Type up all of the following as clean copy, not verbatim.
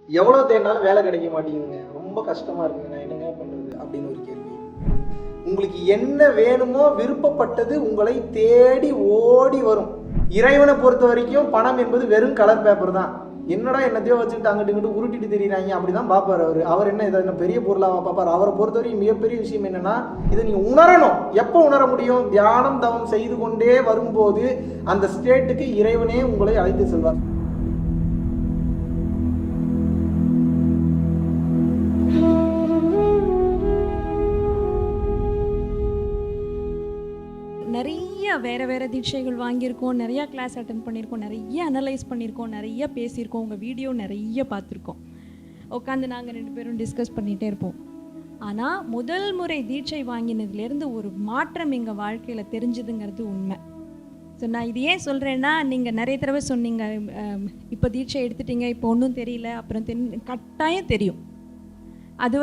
எவ்வளோ தேடினாலும் வேலை கிடைக்க மாட்டேங்குதுங்க, ரொம்ப கஷ்டமாக இருக்குங்க, நான் என்னங்க பண்ணுறது அப்படின்னு ஒரு கேள்வி. உங்களுக்கு என்ன வேணுமோ விருப்பப்பட்டது உங்களை தேடி ஓடி வரும். இறைவனை பொறுத்த வரைக்கும் பணம் என்பது வெறும் கலர் பேப்பர் தான். என்னடா என்னத்தையோ வச்சுக்கிட்டு அங்கிட்டு இங்கிட்டு உருட்டிட்டு தெரியுறாங்க அப்படிதான் பார்ப்பார் அவர் என்ன இதை என்ன பெரிய பொருளாக பார்ப்பார். அவரை பொறுத்தவரைக்கும் மிகப்பெரிய விஷயம் என்னன்னா, இதை நீங்க உணரணும். எப்போ உணர முடியும்? தியானம் தவம் செய்து கொண்டே வரும்போது அந்த ஸ்டேட்டுக்கு இறைவனே உங்களை அழைத்து செல்வார். நிறைய வேறு தீட்சைகள் வாங்கியிருக்கோம், நிறையா கிளாஸ் அட்டன் பண்ணியிருக்கோம், நிறைய அனலைஸ் பண்ணியிருக்கோம், நிறைய பேசியிருக்கோம், உங்கள் வீடியோ நிறைய பார்த்துருக்கோம். உட்காந்து நாங்கள் 2 பேரும் டிஸ்கஸ் பண்ணிகிட்டே இருப்போம். ஆனால் முதல் முறை தீட்சை வாங்கினதுலேருந்து ஒரு மாற்றம் எங்கள் வாழ்க்கையில் தெரிஞ்சுதுங்கிறது உண்மை. ஸோ நான் இது ஏன் சொல்கிறேன்னா, நீங்கள் நிறைய தடவை சொன்னீங்க, இப்போ தீட்சை எடுத்துட்டீங்க, இப்போ ஒன்றும் தெரியல, அப்புறம் கட்டாயம் தெரியும். அது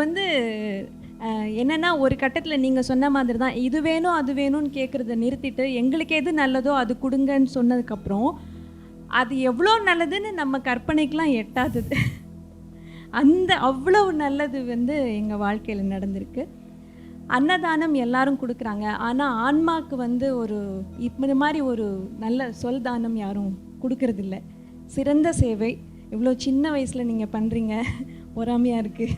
என்னென்னா, ஒரு கட்டத்தில் நீங்கள் சொன்ன மாதிரி தான், இது வேணும் அது வேணும்னு கேட்குறத நிறுத்திட்டு எங்களுக்கு எது நல்லதோ அது கொடுங்கன்னு சொன்னதுக்கப்புறம் அது எவ்வளோ நல்லதுன்னு நம்ம கற்பனைக்கெலாம் எட்டாதது. அவ்வளவு நல்லது எங்கள் வாழ்க்கையில் நடந்திருக்கு. அன்னதானம் எல்லாரும் கொடுக்குறாங்க, ஆனால் ஆன்மாவுக்கு ஒரு இந்த மாதிரி ஒரு நல்ல சொல் தானம் யாரும் கொடுக்கறதில்ல. சிறந்த சேவை இவ்வளோ சின்ன வயசில் நீங்கள் பண்ணுறீங்க, பொறாமையாக இருக்குது.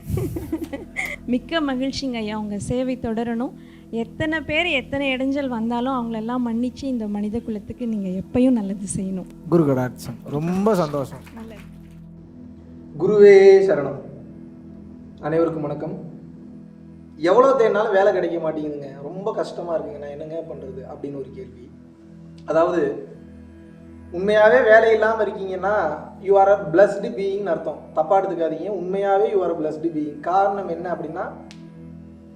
மிக்க மகிழ்ச்சிங்க ஐயா, உங்கள் சேவை தொடரணும். எத்தனை பேர் எத்தனை இடைஞ்சல் வந்தாலும் அவங்களெல்லாம் மன்னித்து இந்த மனித குலத்துக்கு நீங்கள் எப்பயும் நல்லது செய்யணும். குரு கடாட்சம், ரொம்ப சந்தோஷம். நல்லது. குருவே சரணம். அனைவருக்கும் வணக்கம். எவ்வளோ தேடினாலும் வேலை கிடைக்க மாட்டேங்குதுங்க, ரொம்ப கஷ்டமாக இருக்குங்க, நான் என்னங்க பண்ணுறது அப்படின்னு ஒரு கேள்வி. அதாவது உண்மையாகவே வேலை இல்லாமல் இருக்கீங்கன்னா யூ ஆர் அ பிளஸ்டு பீயிங்னு அர்த்தம். தப்பாக எடுத்துக்காதீங்க, உண்மையாகவே you are a blessed being. காரணம் என்ன அப்படின்னா,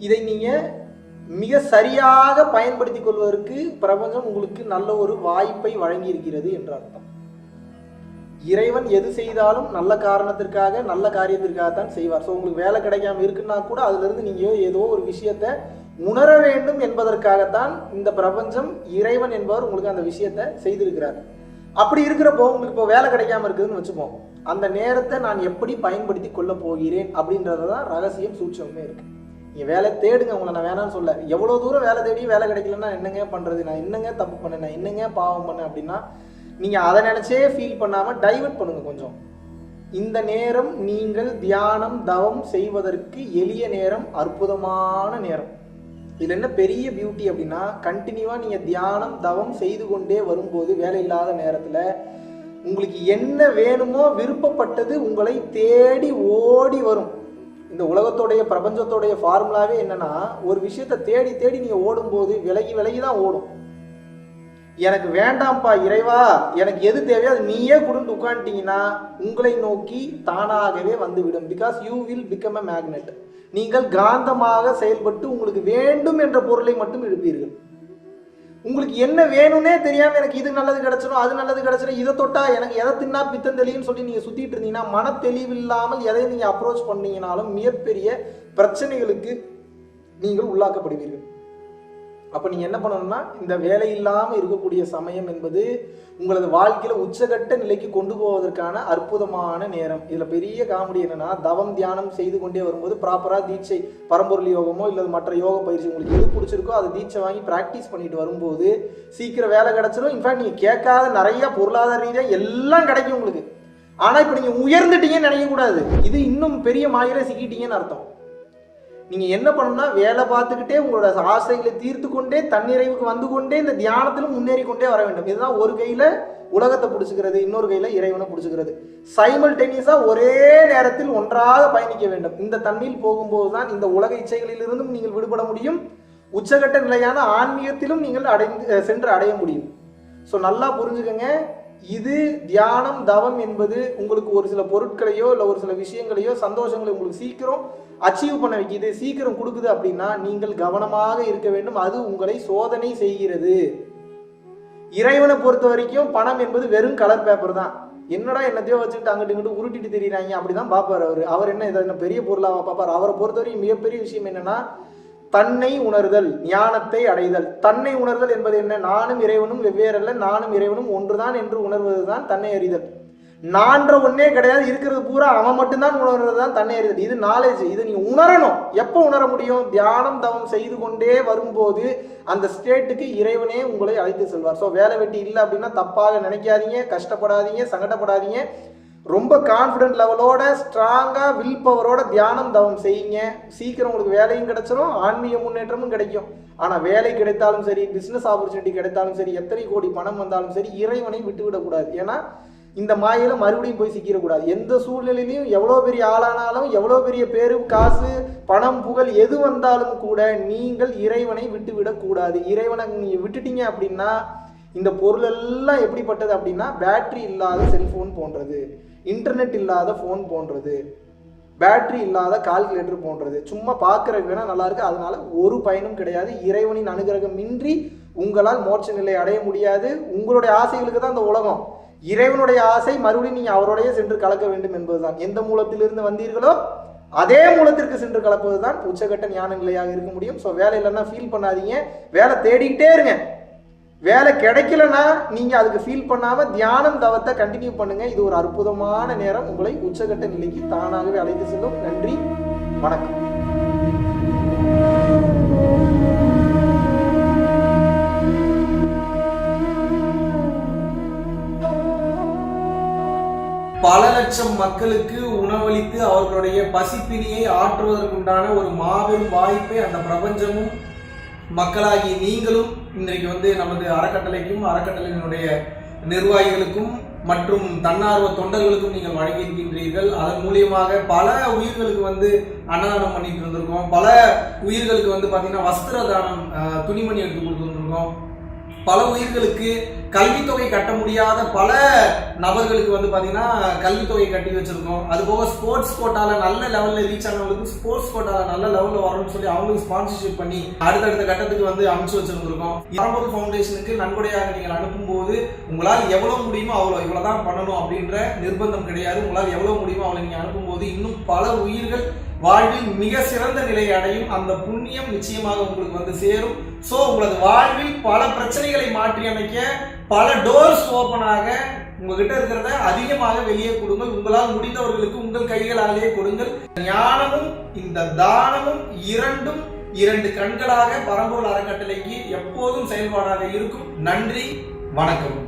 இதை நீங்கள் மிக சரியாக பயன்படுத்தி கொள்வதற்கு பிரபஞ்சம் உங்களுக்கு நல்ல ஒரு வாய்ப்பை வழங்கி இருக்கிறது என்று அர்த்தம். இறைவன் எது செய்தாலும் நல்ல காரணத்திற்காக, நல்ல காரியத்திற்காகத்தான் செய்வார். ஸோ உங்களுக்கு வேலை கிடைக்காம இருக்குன்னா கூட அதுலேருந்து நீங்கள் ஏதோ ஒரு விஷயத்தை உணர வேண்டும் என்பதற்காகத்தான் இந்த பிரபஞ்சம், இறைவன் என்பவர் உங்களுக்கு அந்த விஷயத்தை செய்திருக்கிறார். அப்படி இருக்கிறப்போ உங்களுக்கு இப்போ வேலை கிடைக்காம இருக்குதுன்னு வச்சுப்போம். அந்த நேரத்தை நான் எப்படி பயன்படுத்தி கொள்ள போகிறேன் அப்படின்றது தான் ரகசியம், சூட்சமே இருக்கு. நீங்கள் வேலை தேடுங்க, உங்களை நான் வேணான்னு சொல்ல. எவ்வளோ தூரம் வேலை தேடி வேலை கிடைக்கலன்னா என்னங்க பண்ணுறது, நான் என்னங்க தப்பு பண்ணேன், நான் என்னங்க பாவம் பண்ணேன் அப்படின்னா நீங்கள் அதை நினச்சே ஃபீல் பண்ணாமல் டைவர்ட் பண்ணுங்க கொஞ்சம். இந்த நேரம் நீங்கள் தியானம் தவம் செய்வதற்கு எளிய நேரம், அற்புதமான நேரம். இதில் என்ன பெரிய பியூட்டி அப்படின்னா, கண்டினியூவாக நீங்கள் தியானம் தவம் செய்து கொண்டே வரும்போது வேலை இல்லாத நேரத்தில் உங்களுக்கு என்ன வேணுமோ விருப்பப்பட்டது உங்களை தேடி ஓடி வரும். இந்த உலகத்தோடைய பிரபஞ்சத்தோடைய ஃபார்முலாவே என்னன்னா, ஒரு விஷயத்தை தேடி தேடி நீங்கள் ஓடும்போது விலகி விலகி தான் ஓடும். எனக்கு வேண்டாம்ப்பா இறைவா, எனக்கு எது தேவையோ அது நீயே கொடுத்து உட்காந்துட்டீங்கன்னா உங்களை நோக்கி தானாகவே வந்துவிடும். Because you will become a magnet. நீங்கள் காந்தமாக செயல்பட்டு உங்களுக்கு வேண்டும் என்ற பொருளை மட்டும் இழுப்பீர்கள். உங்களுக்கு என்ன வேணும்னே தெரியாமல் எனக்கு இது நல்லது கிடைச்சிடும், அது நல்லது கிடைச்சிடும், இதை தொட்டா எனக்கு எதை தின்னா பித்தம் தெளிவுன்னு சொல்லி நீங்கள் சுற்றிட்டு இருந்தீங்கன்னா, மன தெளிவில்லாமல் எதை நீங்கள் அப்ரோச் பண்ணீங்கனாலும் மிகப்பெரிய பிரச்சனைகளுக்கு நீங்கள் உள்ளாக்கப்படுவீர்கள். அப்போ நீங்கள் என்ன பண்ணணும்னா, இந்த வேலை இல்லாமல் இருக்கக்கூடிய சமயம் என்பது உங்களது வாழ்க்கையில் உச்சகட்ட நிலைக்கு கொண்டு போவதற்கான அற்புதமான நேரம். இதில் பெரிய காமெடி என்னன்னா, தவம் தியானம் செய்து கொண்டே வரும்போது ப்ராப்பராக தீட்சை, பரம்பொருள் யோகமோ இல்லை மற்ற யோக பயிற்சி உங்களுக்கு எது பிடிச்சிருக்கோ அதை தீட்சை வாங்கி ப்ராக்டிஸ் பண்ணிட்டு வரும்போது சீக்கிரம் வேலை கிடைச்சிடும். இன்ஃபேக்ட் நீங்கள் கேட்காத நிறைய பொருளாதார ரீதியாக எல்லாம் கிடைக்கும் உங்களுக்கு. ஆனால் இப்போ நீங்கள் உயர்ந்துட்டீங்கன்னு நினைக்கக்கூடாது, இது இன்னும் பெரிய மாயிரை சிக்கிட்டீங்கன்னு அர்த்தம். நீங்கள் என்ன பண்ணணும்னா, வேலை பார்த்துக்கிட்டே உங்களோட ஆசைகளை தீர்த்து கொண்டே தன்னிறைவுக்கு வந்து கொண்டே இந்த தியானத்திலும் முன்னேறி கொண்டே வர வேண்டும். இதுதான் ஒரு கையில் உலகத்தை பிடிச்சிக்கிறது, இன்னொரு கையில் இறைவனை பிடிச்சிக்கிறது. சைமல்டேனியஸாக ஒரே நேரத்தில் ஒன்றாக பயணிக்க வேண்டும். இந்த தன்மையில் போகும்போது தான் இந்த உலக இச்சைகளிலிருந்தும் நீங்கள் விடுபட முடியும், உச்சகட்ட நிலையான ஆன்மீகத்திலும் நீங்கள் சென்று அடைய முடியும். ஸோ நல்லா புரிஞ்சுக்கங்க, இது தியானம் தவம் என்பது உங்களுக்கு ஒரு சில பொருட்களையோ இல்லை ஒரு சில விஷயங்களையோ சந்தோஷங்களை உங்களுக்கு சீக்கிரம் அச்சீவ் பண்ண வைக்கிது, சீக்கிரம் கொடுக்குது அப்படின்னா நீங்கள் கவனமாக இருக்க வேண்டும். அது உங்களை சோதனை செய்கிறது. இறைவனை பொறுத்த வரைக்கும் பணம் என்பது வெறும் கலர் பேப்பர் தான். என்னடா என்னத்தையோ வச்சுக்கிட்டு அங்கிட்டு இங்கிட்டு உருட்டிட்டு தெரியுறாங்க அப்படிதான் பார்ப்பார் அவர் என்ன இதை என்ன பெரிய பொருளாக பார்ப்பார். அவரை பொறுத்த வரைக்கும் மிகப்பெரிய விஷயம் என்னன்னா, தன்னை உணர்தல், ஞானத்தை அடைதல். தன்னை உணர்தல் என்பது என்ன? நானும் இறைவனும் வெவ்வேறல்ல, நானும் இறைவனும் ஒன்றுதான் என்று உணர்வதுதான் தன்னை அறிதல். நான்ற ஒன்னே கிடையாது, இருக்கிறது பூரா அவன் மட்டும்தான் உணர்றது தான் தன்னை அறிதல். இது நாலேஜ். இது நீங்க உணரணும். எப்போ உணர முடியும்? தியானம் தவம் செய்து கொண்டே வரும்போது அந்த ஸ்டேட்டுக்கு இறைவனே உங்களை அழைத்து செல்வார். ஸோ வேலை வெட்டி இல்லை அப்படின்னா தப்பாக நினைக்காதீங்க, கஷ்டப்படாதீங்க, சங்கடப்படாதீங்க. ரொம்ப கான்ஃபிடென்ட் லெவலோட ஸ்ட்ராங்காக வில் பவரோட தியானம் தவம் செய்யுங்க. சீக்கிரம் உங்களுக்கு வேலையும் கிடைச்சிடும், ஆன்மீக முன்னேற்றமும் கிடைக்கும். ஆனால் வேலை கிடைத்தாலும் சரி, பிஸ்னஸ் ஆப்பர்ச்சுனிட்டி கிடைத்தாலும் சரி, எத்தனை கோடி பணம் வந்தாலும் சரி, இறைவனை விட்டுவிடக்கூடாது. ஏன்னா இந்த மாயில மறுபடியும் போய் சிக்கிடக்கூடாது. எந்த சூழ்நிலையிலையும் எவ்வளோ பெரிய ஆளானாலும், எவ்வளோ பெரிய பேரு, காசு, பணம், புகழ் எது வந்தாலும் கூட நீங்கள் இறைவனை விட்டுவிடக்கூடாது. இறைவனை நீங்கள் விட்டுட்டீங்க அப்படின்னா இந்த பொருள் எல்லாம் எப்படிப்பட்டது அப்படின்னா பேட்டரி இல்லாத செல்ஃபோன் போன்றது, இன்டர்நெட் இல்லாத ஃபோன் போன்றது, பேட்டரி இல்லாத கால்குலேட்டர் போன்றது. சும்மா பார்க்கறதுக்கு வேணால் நல்லா இருக்கு, அதனால ஒரு பயனும் கிடையாது. இறைவனின் அனுகிரகம் இன்றி உங்களால் மோட்ச நிலை அடைய முடியாது. உங்களுடைய ஆசைகளுக்கு தான் இந்த உலகம். இறைவனுடைய ஆசை மறுபடியும் நீங்கள் அவருடைய சென்று கலக்க வேண்டும் என்பதுதான். எந்த மூலத்திலிருந்து வந்தீர்களோ அதே மூலத்திற்கு சென்று கலப்பது தான் உச்சகட்ட ஞான நிலையாக இருக்க முடியும். ஸோ வேலை இல்லைன்னா ஃபீல் பண்ணாதீங்க, வேலை தேடிக்கிட்டே இருங்க. வேலை கிடைக்கலன்னா நீங்கள் அதுக்கு ஃபீல் பண்ணாமல் தியானம் தவத்தை கண்டினியூ பண்ணுங்கள். இது ஒரு அற்புதமான நேரம், உங்களை உச்சகட்ட நிலைக்கு தானாகவே அழைத்து செல்லும். நன்றி, வணக்கம். பல லட்சம் மக்களுக்கு உணவளித்து அவர்களுடைய பசிப்பினியை ஆற்றுவதற்குண்டான ஒரு மாபெரும் வாய்ப்பை அந்த பிரபஞ்சமும் மக்களாகி நீங்களும் இன்றைக்கு நமது அறக்கட்டளைக்கும் அறக்கட்டளையினுடைய நிர்வாகிகளுக்கும் மற்றும் தன்னார்வ தொண்டர்களுக்கும் நீங்கள் வழங்கியிருக்கின்றீர்கள். அதன் மூலியமாக பல உயிர்களுக்கு அன்னதானம் பண்ணிட்டு இருந்திருக்கோம். பல உயிர்களுக்கு பார்த்தீங்கன்னா வஸ்திர தானம், துணிமணி எடுத்து கொடுத்துருக்கோம். பல உயிர்களுக்கு கல்வித்தொகை கட்ட முடியாத பல நபர்களுக்கு பார்த்தீங்கன்னா கல்வித்தொகை கட்டி வச்சிருக்கோம். அதுபோக ஸ்போர்ட்ஸ் கோட்டால நல்ல லெவலில் ரீச் ஆனவங்களுக்கு ஸ்போர்ட்ஸ் கோட்டால நல்ல லெவலில் வரணும்னு சொல்லி அவங்களுக்கு ஸ்பான்சர்ஷிப் பண்ணி அடுத்தடுத்த கட்டத்துக்கு அனுப்பிச்சு வச்சிருந்திருக்கோம். பரம்பொருள் ஃபவுண்டேஷனுக்கு நன்கொடையாக நீங்கள் அனுப்பும்போது உங்களால் எவ்வளவு முடியுமோ இவ்வளவுதான் பண்ணணும் அப்படின்ற நிர்பந்தம் கிடையாது. உங்களால் எவ்வளவு முடியுமோ அவ்வளவு நீங்க அனுப்பும்போது இன்னும் பல உயிர்கள் வாழ்வில் மிக சிறந்த நிலை அடையும். அந்த புண்ணியம் நிச்சயமாக உங்களுக்கு சேரும். சோ உங்களது வாழ்வில் பல பிரச்சனைகளை மாற்றி அமைக்க பல டோர்ஸ் ஓபன் ஆக உங்ககிட்ட இருக்கிறத அதிகமாக வெளியே கொடுங்கள். உங்களால் முடிந்தவர்களுக்கு உங்கள் கைகளாலேயே கொடுங்கள். ஞானமும் இந்த தானமும் இரண்டு கண்களாக பரம்பொருள் அறக்கட்டளைக்கு எப்போதும் செயல்பாடாக இருக்கும். நன்றி, வணக்கம்.